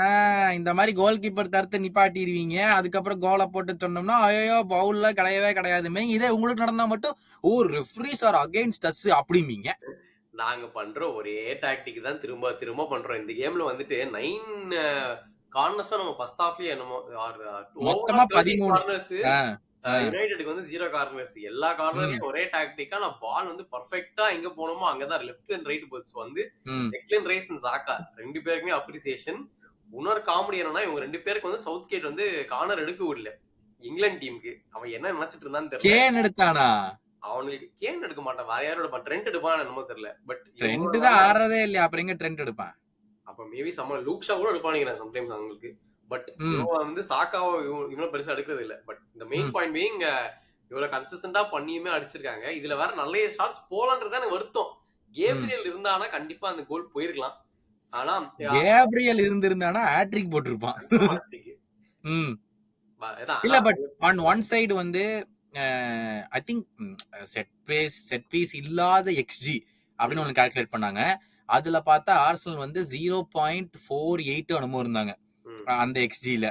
இந்த மாரி கோல் கீப்பர் தடுத்து நிப்பாட்டிருவீங்க. அதுக்கப்புறம் கோல போட்டு சொன்னோம்னா, "ஐயய்யோ! பவுல்ல கிடையவே கிடையாதுமே." இதே உங்களுக்கு நடந்தா மட்டும், "oh! Referees are against us" அப்படிம்பீங்க. நாங்க பண்ற ஒரே டாக்டிக் தான் திரும்ப திரும்ப பண்றோம். இந்த கேம்ல வந்துட்டு 9 கார்னர்ஸும் நம்ம ஃபர்ஸ்ட் ஹாஃப்லயே என்னமோ ஆர் மொத்தமா ஓவரால் 13 13. கார்னர்ஸ் ஆ, ஆ. யுனைட்டடுக்கு வந்து 0 கார்னர்ஸ். எல்லா ம், கார்னர்லயும் ஒரே டாக்டிக்கா நான் பால் வந்து பெர்ஃபெக்ட்டா எங்க போணுமோ அங்க தான் லெஃப்ட் அண்ட் ரைட் போச்சு வந்து ம். டெக்லன் ரைஸ் அண்ட் சாக்கா 2 பேருக்குமே அப்ரிசியேஷன். இன்னொரு காமெடி என்னன்னா இவங்க 2 பேருக்கு வந்து சவுத் கேட் வந்து கார்னர் எடுக்க விடல. இங்கிலாந்து டீமுக்கு. அவன் என்ன நினைச்சிட்டு இருந்தான்னு தெரியல. கேன் எடுத்தானா? அவனுக்கு கேன் எடுக்க மாட்டான். வேற யாரும் எடுப்பான். ட்ரெண்ட் எடுப்பான்னு என்னமோ தெரியல. பட் இவங்களோட ட்ரெண்ட் தான் ஆடுறதே இல்லையே. அப்புறம் எங்க ட்ரெண்ட் எடுப்பான்? அப்ப மேபி லூக் ஷா கூட எடுப்பானுங்க சம்டைம்ஸ் அவங்களுக்கு. பட் ம், இவன் வந்து சாக்காவோ இவனும் பெருசா எடுக்கிறது இல்ல. பட் இந்த மெயின் ம், பாயிண்ட் பீயிங் இவ்வளவு கன்சிஸ்டன்டா பண்ணியுமே அடிச்சிருக்காங்க. இதுல வேற நல்ல ஷாட்ஸ் போலன்றது எனக்கு வருத்தம். ம். கேப்ரியல் இருந்தானா கண்டிப்பா அந்த கோல் போயிருக்கலாம். ஆனா கேப்ரியல் இருந்திருந்தானா ஹேட்ரிக் போட்டிருப்பான். கண்டிப்பா ம். அதான் இல்ல அதான் பட் ஆன் ஒன் சைடு வந்து ஐ திங்க் செட் பீஸ் இல்லாத எக்ஸ்ஜி அப்படின்னு ம், ஒண்ணு கால்குலேட் பண்ணாங்க. அதுல பார்த்தா ஆர்சனல் வந்து 0.48 என்னமோ இருந்தாங்க. ம். அந்த எக்ஸ்ஜில.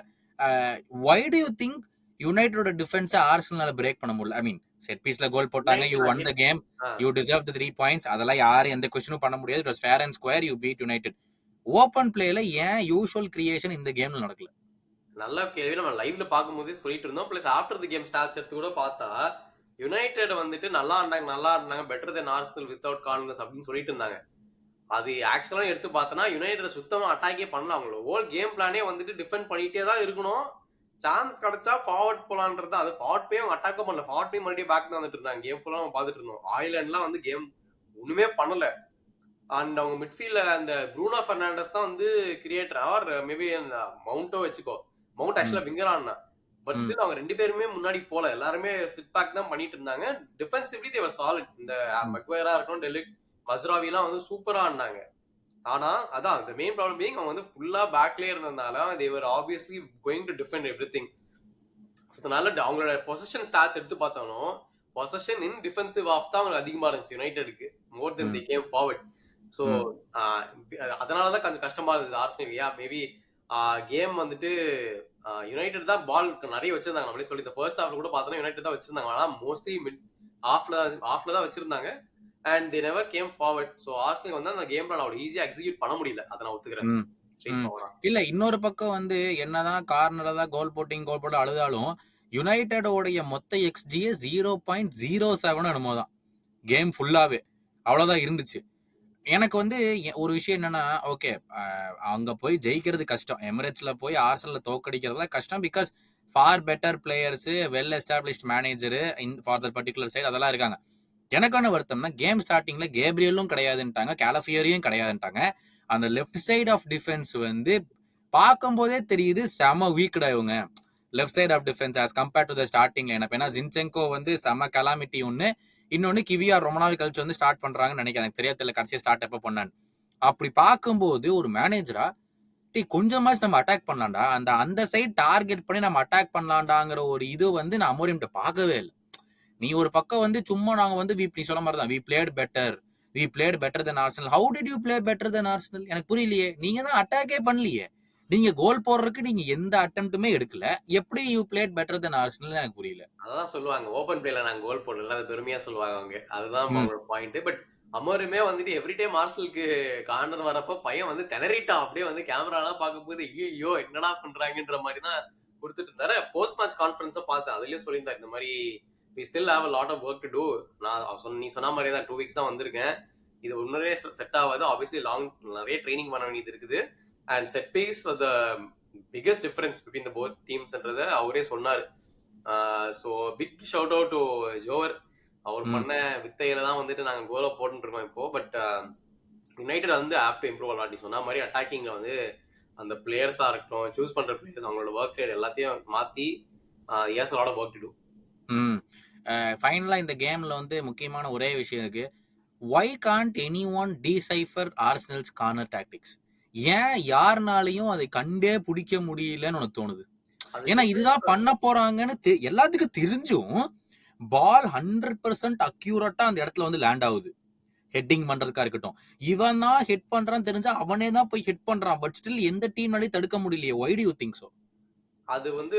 வை டு யூ திங்க் யுனைட்டடோட டிஃபென்ஸ ஆர்சனலால பிரேக் பண்ண முடியல? ஐ மீன் செட் பீஸ்ல கோல் போட்டாங்க. You United won the again game. You deserve the 3 points. அதெல்லாம் யாரும் எந்த கொஸ்டினும் பண்ண முடியாது. It was fair and square. You beat United. Open பிளேல ஏன் யூசுவல் கிரியேஷன் இந்த கேம்ல நடக்கல? நல்ல கேள்வி. நம்ம லைவ்ல பார்க்கும்போதே சொல்லிட்டு இருந்தோம். Plus after the game stats எடுத்து கூட பார்த்தா, யுனைட்டட் வந்துட்டு நல்லா ஆடுனாங்க. Better than Arsenal without confidence அப்படின்னு சொல்லிட்டு இருந்தாங்க. அது ஆக்சுவலா எடுத்து பார்த்தனா, யுனைட்டட் சுத்தமா அட்டாக்கே பண்ணல. அவங்களோட ஹோல் கேம் பிளானே வந்துட்டு டிஃபெண்ட் பண்ணிட்டே தான் இருக்கணும். சான்ஸ் கிடைச்சா ஃபார்வர்ட் போலான்றது. அது ஃபார்வர்ட் போய் அவங்க அட்டாக்கும் பண்ணல. ஃபார்வர்ட் போய் மறுபடியும் பேக் தான் வந்துட்டு இருந்தாங்க. கேம் ஃபுல்லா நம்ம பார்த்துட்டு இருந்தோம். ஆயிர்லாண்ட்லாம் வந்து கேம் ஒண்ணுமே பண்ணல. அண்ட் அவங்க மிட்ஃபீல்ட்ல அந்த ப்ரூனோ பெர்னாண்டஸ் தான் வந்து கிரியேட்டர் ஆர் மேபி மவுண்டோ வச்சுக்கோ. மவுண்ட் ம். ஆக்சுவலா விங்கர் ஆடினா. பட் ம். ஸ்டில் அவங்க 2 பேருமே முன்னாடி போல. எல்லாருமே சிட் பேக் தான் பண்ணிட்டு இருந்தாங்க. டிஃபென்சிவ்லி தே வர் சாலிட். இந்த ம். மெக்வயரா இருக்கட்டும், டெலிக், மஸ்ராவிலாம் வந்து சூப்பரா ஆடினாங்க. ஆனா அதான் the main problem being அவங்க வந்து ஃபுல்லா பேக்லயே இருந்ததுனால they were obviously going to defend everything. So அதனால அவங்களோட பொசிஷன் ஸ்டாட்ஸ் எடுத்து பார்த்தாலும் பொசிஷன் இன் டிஃபென்சிவ் ஆஃப் தான் அவங்களுக்கு அதிகமா இருந்துச்சு யுனைடெடுக்கு மோர் தென் தி ம். Came forward. ஸோ ம். அதனால தான் கொஞ்சம் கஷ்டமா இருந்தது ஆர்சனல். யா மேபி கேம் வந்துட்டு யுனைடெட் தான் பால் நிறைய வச்சிருந்தாங்க. நம்மளே சொல்லி இந்த ஃபர்ஸ்ட் ஹாஃப்ல கூட பார்த்தோம்னா யுனைடெட் தான் வச்சிருந்தாங்க. ஆனா மோஸ்ட்லி மிட் ஆஃப்ல தான் வச்சிருந்தாங்க. And they never came forward. So Arsenal வந்து அந்த கேம் பிளான் அவ்வளவு ஈஸியா எக்ஸிக்யூட் பண்ண முடியல. அதை நான் ஒத்துக்கிறேன். ம். ஸ்ட்ரெயிட் ம். ஃபார்வர்டா. இல்ல இன்னொரு பக்கம் வந்து என்னதான் கார்னர்ல தான் கோல் போட்டு அழுதாலும் யுனைடெடோடைய மொத்த எக்ஸ்ஜியே 0.07 என்னமோ தான் கேம் ஃபுல்லாவே அவ்வளவுதான் இருந்துச்சு. எனக்கு வந்து ஒரு விஷயம் என்னன்னா ஓகே அங்க போய் ஜெயிக்கிறது கஷ்டம். எமிரேட்ஸ்ல போய் ஆர்சனல்ல தோக்கடிக்கிறதுல கஷ்டம். Because for better players well established manager for the particular side அதெல்லாம் இருக்காங்க. எனக்கான வருத்தம்னா கேம் ஸ்டார்டிங்ல கேப்ரியலும் கிடையாதுன்ட்டாங்க, கேலஃபியரியும் கிடையாதுன்ட்டாங்க. அந்த லெஃப்ட் சைடு ஆஃப் டிஃபென்ஸ் வந்து பார்க்கும்போதே தெரியுது செம வீக்டா இவங்க. Left side of defence as compared to the starting lineup. ஏன்னா ஜின்செங்கோ வந்து செம கலாமிட்டி ஒன்று, இன்னொன்னு கிவியார் ரொம்ப நாள் கழிச்சு வந்து ஸ்டார்ட் பண்றாங்கன்னு நினைக்கிறேன். எனக்கு சரியா தெரியல கடைசியா ஸ்டார்ட் எப்ப பண்ணான்னு. அப்படி பார்க்கும்போது ஒரு மேனேஜரா கொஞ்சமாச்சு நம்ம அட்டாக் பண்ணலாம்டா, அந்த அந்த சைடு டார்கெட் பண்ணி நம்ம அட்டாக் பண்ணலாம்டாங்கிற ஒரு இது வந்து நான் அமோரிம்ட்ட பார்க்கவே இல்லை. நீ ஒரு பக்கம் வந்து சும்மா நாங்க வந்து நீ சொல்ல மாதிரி தான் we played better, we played better than Arsenal. How did you play better than Arsenal? எனக்கு புரியலையே. நீங்க தான் அட்டாக்கே பண்ணலையே. நீங்க கோல் போடுறதுக்கு நீங்க எந்த அட்டெம்ப்ட்டுமே எடுக்கல. எப்படி you plate better than Arsenal எனக்கு புரியல. அதான் சொல்லுவாங்க ஓபன் பிளேல நாங்க கோல் போடல, அது பெருமையா சொல்லுவாங்க அவங்க. அதுதான் ம். அவங்களோட பாயிண்ட். பட் அமருமே வந்துட்டு எவ்ரி டைம் ஆர்சனலுக்கு கார்னர் வரப்போ பையன் வந்து திணறிட்டான். அப்படியே வந்து கேமராலாம் பார்க்கும்போது ஐயோ என்னடா பண்றாங்கன்ற மாதிரி தான் கொடுத்துட்டு இருந்தாரு. போஸ்ட் மேட்ச் கான்ஃபரன்ஸை பார்த்தேன். அதுலயே சொல்லியிருந்தாரு இந்த மாதிரி we still have a lot of work to do. நீ சொன்ன மாதிரி தான் 2 வீக்ஸ் தான் வந்திருக்கேன். இது ஒன்னரே செட் ஆகாது. ஆப்வியஸ்லி நிறைய ட்ரைனிங் பண்ண வேண்டியது இருக்குது. And set piece for the biggest difference between the both டீம்ஸ்ன்றதை அவரே சொன்னாரு. So big shout out to Jover. அவர் பண்ண வித்தையில தான் வந்துட்டு நாங்க கோலை போட்டுட்டு இருக்கோம் இப்போ. பட் யுனைடெட் வந்து ஹேவ் டு இம்ப்ரூவ் அலாட். நீ சொன்ன மாதிரி அட்டாக்கிங்ல வந்து அந்த பிளேயர்ஸா இருக்கட்டும், சூஸ் பண்ற பிளேயர்ஸ் அவங்களோட ஒர்க் ரேட் எல்லாத்தையும் மாத்தி has lot of work to do. ஃபைனலா இந்த கேம்ல வந்து முக்கியமான ஒரே விஷயம் இருக்கு. Why can't any one decipher Arsenal's corner tactics? ஏன் யாருனாலையும் அதை கண்டே பிடிக்க முடியலன்னு உனக்கு தோணுது? ஏன்னா இதுதான் பண்ண போறாங்கன்னு எல்லாத்துக்கும் தெரிஞ்சும் பால் 100% அக்யூரேட்டா அந்த இடத்துல வந்து லேண்ட் ஆகுது. ஹெட்டிங் பண்றதுக்கா இருக்கட்டும், இவன் தான் ஹெட் பண்றான்னு தெரிஞ்சா அவனே தான் போய் ஹெட் பண்றான். பட் ஸ்டில் எந்த டீம்னாலையும் தடுக்க முடியலையே. Why do you think so? அது வந்து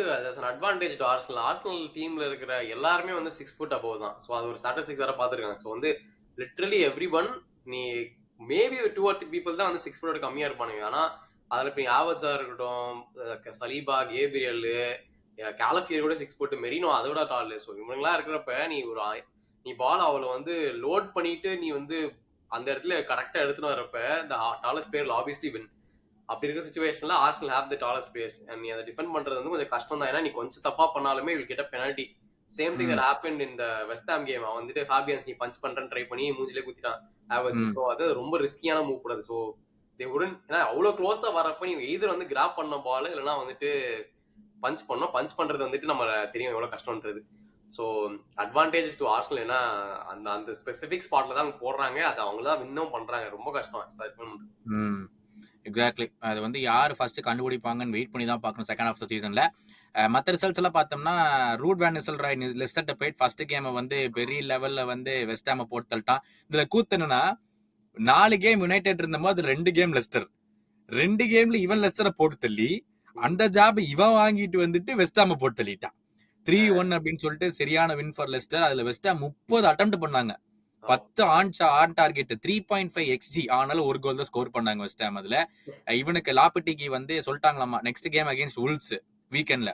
அட்வான்டேஜ் டு ஆர்சனல். ஆர்சனல் டீம்ல இருக்கிற எல்லாருமே வந்து 6 ஃபுட் அபவ் தான். ஸோ அது ஒரு ஸ்டாட்டிஸ்டிக்ஸ் வேற பார்த்துருக்காங்க. ஸோ வந்து லிட்ரலி எவ்ரி ஒன், நீ மேபி 2 or 3 பீப்புள் தான் வந்து 6 ஃபுட்டோட கம்மியா இருப்பானுங்க. ஆனா அதில் இப்போ ஆவர்ட்ஸா இருக்கட்டும், சலீபா, கேப்ரியல், கேலஃபியர் கூட 6 ஃபுட், மெரினோ அதோட டால். ஸோ இவங்கெல்லாம் இருக்கிறப்ப நீ பால் அவளை வந்து லோட் பண்ணிட்டு நீ வந்து அந்த இடத்துல கரெக்டா எடுத்துன்னு வரப்ப இந்த டாலஸ்ட் பிளேயர் ஆப்வியஸ்லி வின். அப்படி இருக்க சுச்சுவேஷன்ல Arsenal have the tallest players. நீ அதை டிஃபெண்ட் பண்றது வந்து கொஞ்சம் கஷ்டம் தான். ஏன்னா நீ கொஞ்சம் தப்பா பண்ணாலுமே will get a penalty. Same thing that happened in the West Ham game. அவன் வந்துட்டு ஃபேபியன்ஸ் நீ பஞ்ச் பண்றேன்னு ட்ரை பண்ணி மூஞ்சிலே குத்திட்டான் ஹேவர்ட்ஸ். ஸோ அது ரொம்ப ரிஸ்கியான மூவ் கூடாது. ஸோ தே உடன், ஏன்னா அவ்வளோ க்ளோஸா வரப்ப நீ எய்தர் வந்து கிராப் பண்ண பால் இல்லைன்னா வந்துட்டு பஞ்ச் பண்றது வந்துட்டு நம்ம தெரியும் எவ்வளவு கஷ்டம்ன்றது. So advantages to Arsenal. ஏன்னா அந்த அந்த ஸ்பெசிபிக் ஸ்பாட்ல தான் போடுறாங்க. அது அவங்க தான் வின்னும் பண்றாங்க. ரொம்ப கஷ்டம். எக்ஸாக்ட்லி. அது வந்து யார் ஃபர்ஸ்ட் கண்டுபிடிப்பாங்கன்னு வெயிட் பண்ணி தான் பார்க்கணும் செகண்ட் ஆஃப் த சீசன்ல. மற்ற ரிசல்ட்ஸ் எல்லாம் பார்த்தோம்னா ரூட் வேன் நிசல்ராய் லெஸ்டர்ட்ட போயிட்டு ஃபர்ஸ்ட் கேமை வந்து பெரிய லெவல்ல வந்து வெஸ்ட் ஹாமை போட்டு தள்ளிட்டான். இதுல கூத்து என்னன்னா 4 கேம் யுனைடெட் இருந்தபோது அதுல 2 கேம் லெஸ்டர், 2 கேம்ல இவன் லெஸ்டரை போட்டு தள்ளி அந்த ஜாப் இவன் வாங்கிட்டு வந்துட்டு வெஸ்ட் ஹாமை போட்டு தள்ளிட்டான். 3-1 அப்படின்னு சொல்லிட்டு சரியான வின் ஃபார் லெஸ்டர். அதுல வெஸ்ட் ஹாம் 30 அட்டெம்ப்ட் பண்ணாங்க, 10 ஆன் டார்கெட், 3.5 XG. ஆனாலும் ஒரு கோல் தான் ஸ்கோர் பண்ணாங்க வெஸ்ட் ஹாம். அதுல இவனுக்கு லாபட்டிக்கு வந்து சொல்லிட்டாங்களாமா நெக்ஸ்ட் கேம் அகைன்ஸ்ட் உல்ஸ் வீக்கெண்ட்ல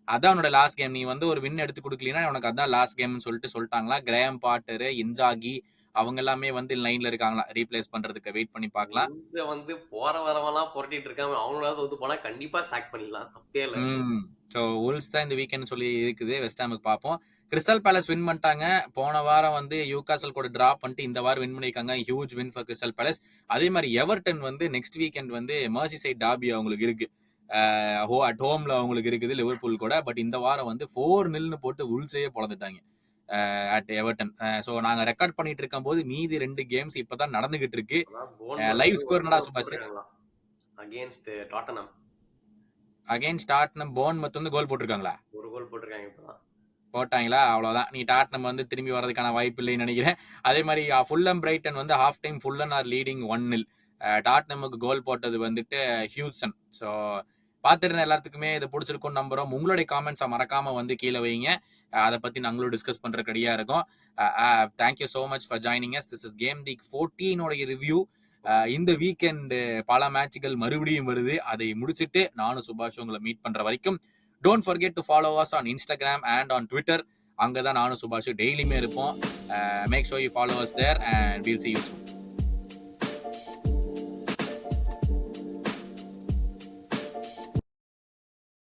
அதான் உன்னோட லாஸ்ட் கேம், நீ வந்து ஒரு வின் எடுத்து கொடுக்கலனா உனக்கு அதான் லாஸ்ட் கேம்னு சொல்லிட்டாங்களா. கிரேம் பாட்டர், இன்சாகி அவங்க எல்லாமே வந்து லைன்ல இருக்காங்களா ரீப்ளேஸ் பண்றதுக்கு. வெயிட் பண்ணி பார்க்கலாம். இங்க வந்து போற வரவெல்லாம் புரட்டிட்டு இருக்காம அவங்களாவது வந்து போனா கண்டிப்பா சாக் பண்ணிடலாம். தப்பே இல்ல. ஸோ உல்ஸ் தான் இந்த வீக்கெண்ட் சொல்லி இருக்குது. வெஸ்ட் ஹாமுக்கு பார்ப்போம். கிறிஸ்டல் பேலஸ் வின் பண்ணிட்டாங்க. போன வாரம் வந்து யூகாசல் கூட டிரா பண்ணிட்டு இந்த வாரம் வின் பண்ணிருக்காங்க. Huge win for crystal palace. அதே மாதிரி எவர்டன் வந்து நெக்ஸ்ட் வீக்கெண்ட் வந்து மர்சிசைட் டார்பி அவங்களுக்கு இருக்கு. அட் ஹோம்ல அவங்களுக்கு இருக்குது லிவர்பூல் கூட. பட் இந்த வாரம் வந்து 4-0 போட்டு உல்ஸையே பொழந்துட்டாங்க அட் எவர்டன். ஸோ நாங்க ரெக்கார்ட் பண்ணிட்டு இருக்கும் போது மீதி 2 கேம்ஸ் இப்பதான் நடந்துகிட்டு இருக்கு. லைவ் ஸ்கோர் என்னடா சுபாஷ்? Against Tottenham. அகைன்ஸ்ட் டாட்னம் போர்ன்மவுத் வந்து கோல் போட்டிருக்காங்களா? ஒரு கோல் போட்டிருக்காங்க இப்பதான். போட்டாங்களா? அவ்வளவுதான். நீ டாட்னம் வந்து திரும்பி வர்றதுக்கான வாய்ப்பு இல்லைன்னு நினைக்கிறேன். அதே மாதிரி ஃபுல்லம் பிரைட்டன் வந்து ஹாஃப் டைம் ஃபுல்லன் ஆர் லீடிங் 1-0. டாட்னமுக்கு கோல் போட்டது வந்துட்டு ஹியூசன். ஸோ பார்த்துருந்த எல்லாத்துக்குமே இது பிடிச்சிருக்கும் நம்புறோம். உங்களுடைய காமெண்ட்ஸை மறக்காம வந்து கீழே வைங்க. அதை பத்தி நாங்களும் டிஸ்கஸ் பண்றதுக்கு ரெடியா இருக்கோம். Thank you so much for joining us. This is game week 14 review. இந்த வீக்கெண்ட் பல மேட்சுகள் மறுபடியும் வருது. அதை முடிச்சுட்டு நானும் சுபாஷ் உங்களை மீட் பண்ற வரைக்கும் don't forget to follow us on Instagram and on Twitter. அங்கதான் நானும் சுபாஷ் டெய்லியுமே இருப்போம். Make sure you follow us there and we'll see you soon.